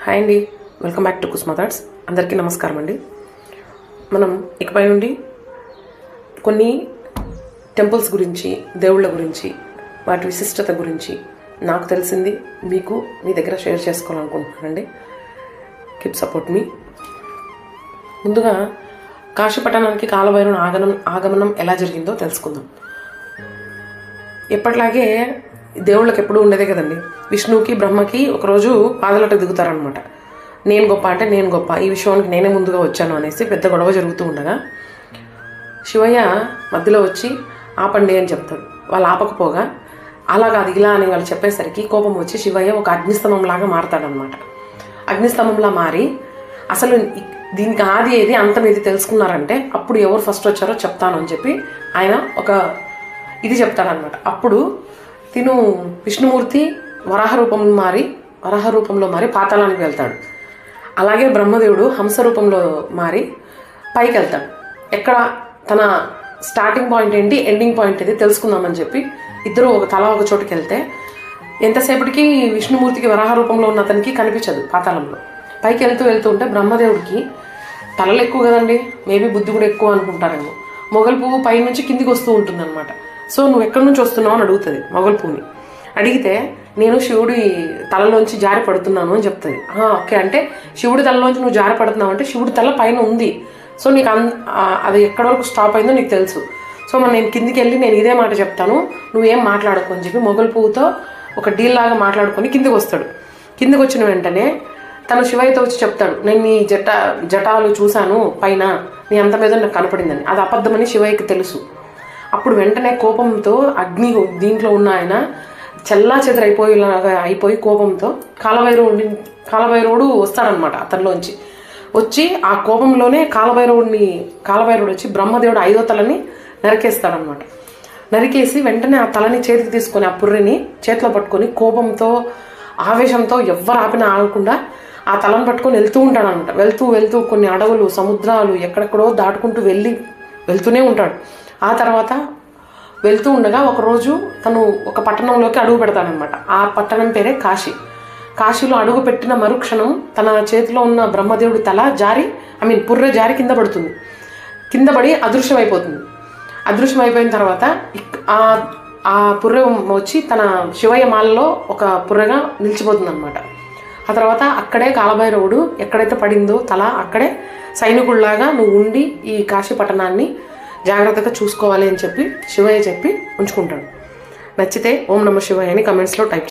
Hi అండి, welcome back to కుస్మా thoughts. అందరికీ నమస్కారం అండి. మనం ఇకపై నుండి కొన్ని టెంపుల్స్ గురించి, దేవుళ్ళ గురించి, వాటి విశిష్టత గురించి నాకు తెలిసింది మీకు మీ దగ్గర షేర్ చేసుకోవాలనుకుంటున్నానండి. కీప్ సపోర్ట్ మీ. ముందుగా కాశీ పట్టణానికి కాలభైరవుని ఆగమనం ఎలా జరిగిందో తెలుసుకుందాం. ఎప్పటిలాగే దేవుళ్ళకి ఎప్పుడు ఉండేదే కదండి. విష్ణువుకి బ్రహ్మకి ఒకరోజు పాదలట దిగుతారనమాట. నేను గొప్ప అంటే నేను గొప్ప, ఈ విషయానికి నేనే ముందుగా వచ్చాను అనేసి పెద్ద గొడవ జరుగుతూ ఉండగా శివయ్య మధ్యలో వచ్చి ఆపండి అని చెప్తాడు. వాళ్ళు ఆపకపోగా అలా కాదు ఇలా అని వాళ్ళు చెప్పేసరికి కోపం వచ్చి శివయ్య ఒక అగ్నిస్తంభంలాగా మారతాడనమాట. అగ్నిస్తంభంలా మారి అసలు దీనికి ఆది ఏది అంతం ఏది తెలుసుకున్నారంటే అప్పుడు ఎవరు ఫస్ట్ వచ్చారో చెప్తాను అని చెప్పి ఆయన ఒక ఇది చెప్తాడనమాట. అప్పుడు తిను విష్ణుమూర్తి వరాహ రూపంలో మారి పాతాళానికి వెళ్తాడు. అలాగే బ్రహ్మదేవుడు హంస రూపంలో మారి పైకి వెళ్తాడు. ఎక్కడ తన స్టార్టింగ్ పాయింట్ ఏంటి, ఎండింగ్ పాయింట్ ఏది తెలుసుకుందామని చెప్పి ఇద్దరు ఒక చోటుకి వెళ్తే ఎంతసేపటికి విష్ణుమూర్తికి వరాహ రూపంలో ఉన్న అతనికి కనిపించదు పాతాళంలో. పైకి వెళ్తూ ఉంటే బ్రహ్మదేవుడికి తలలు ఎక్కువ కదండి, మేబీ బుద్ధి కూడా ఎక్కువ అనుకుంటారేమో. మొగలి పువ్వు పై నుంచి కిందికి వస్తూ ఉంటుంది అనమాట. సో నువ్వు ఎక్కడి నుంచి వస్తున్నావు అని అడుగుతుంది మొగలి పువ్వుని. అడిగితే నేను శివుడి తలలోంచి జారి పడుతున్నాను అని చెప్తుంది. ఓకే అంటే శివుడి తలలోంచి నువ్వు జారి పడుతున్నావు అంటే శివుడి తల పైన ఉంది. సో నీకు అది ఎక్కడి వరకు స్టాప్ అయిందో నీకు తెలుసు. సో మరి నేను కిందికి వెళ్ళి నేను ఇదే మాట చెప్తాను, నువ్వేం మాట్లాడకు అని చెప్పి మొగలి పువ్వుతో ఒక డీల్ లాగా మాట్లాడుకొని కిందికి వస్తాడు. కిందికి వచ్చిన వెంటనే తను శివయ్యతో వచ్చి చెప్తాడు, నేను నీ జటాలు చూశాను పైన, నీ అంత మీద నాకు కనపడిందని. అది అబద్ధమని శివయ్యకి తెలుసు. అప్పుడు వెంటనే కోపంతో దీంట్లో ఉన్న ఆయన చెల్లా అయిపోయి కోపంతో కాలభైరవుడు వస్తాడనమాట. అతనిలోంచి వచ్చి ఆ కోపంలోనే కాలభైరవుడు వచ్చి బ్రహ్మదేవుడు 5వ తలని నరికేస్తాడనమాట. నరికేసి వెంటనే ఆ తలని చేతికి తీసుకొని ఆ పుర్రెని చేతిలో పట్టుకొని కోపంతో ఆవేశంతో ఎవ్వరు ఆపినా ఆగకుండా ఆ తలను పట్టుకొని వెళ్తూ ఉంటాడనమాట. వెళ్తూ కొన్ని అడవులు, సముద్రాలు ఎక్కడెక్కడో దాటుకుంటూ వెళ్తూనే ఉంటాడు. ఆ తర్వాత వెళ్తూ ఉండగా ఒకరోజు తను ఒక పట్టణంలోకి అడుగు పెడతాడనమాట. ఆ పట్టణం పేరే కాశీ. కాశీలో అడుగు పెట్టిన మరుక్షణం తన చేతిలో ఉన్న బ్రహ్మదేవుడి తల పుర్రె జారి కింద పడుతుంది. కింద పడి అదృశ్యమైపోతుంది. అదృశ్యమైపోయిన తర్వాత ఆ పుర్రె వచ్చి తన శివయ్య మాలలో ఒక పుర్రెగా నిలిచిపోతుంది అనమాట. ఆ తర్వాత అక్కడే కాలభైరవుడు ఎక్కడైతే పడిందో తల అక్కడే సైనికుల్లాగా నువ్వు ఉండి ఈ కాశీ పట్టణాన్ని జాగ్రత్తగా చూసుకోవాలి అని చెప్పి శివయ్య చెప్పి ఉంచుకుంటాడు. నచ్చితే ఓం నమః శివాయ అని కమెంట్స్లో టైప్